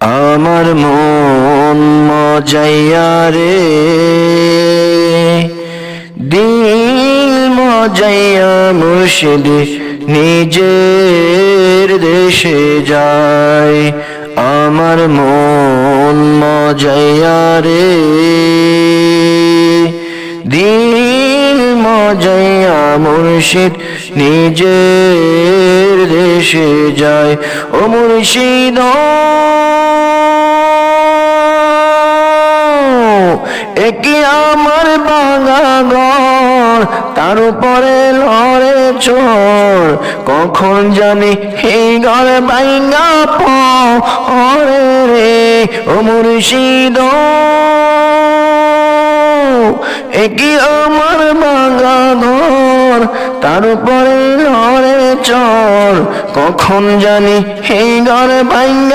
আমার মন মজাইয়া রে, দিল মজাইয়া মুর্শিদ নিজের দেশে যায়। আমার মন মজাইয়া রে, দিল মজাইয়া মুর্শিদ নিজের দেশে যায়। ও মুর্শিদ একি আমার ভাঙা ঘর, তার উপরে লড়ে চোর, কখন জানি এই ঘর ভাঙা পড়ে রে। ও মুর্শিদ একি আমার ভাঙা ঘর, তার উপরে লড়ে চোর, কখন জানি এই ঘর ভাঙা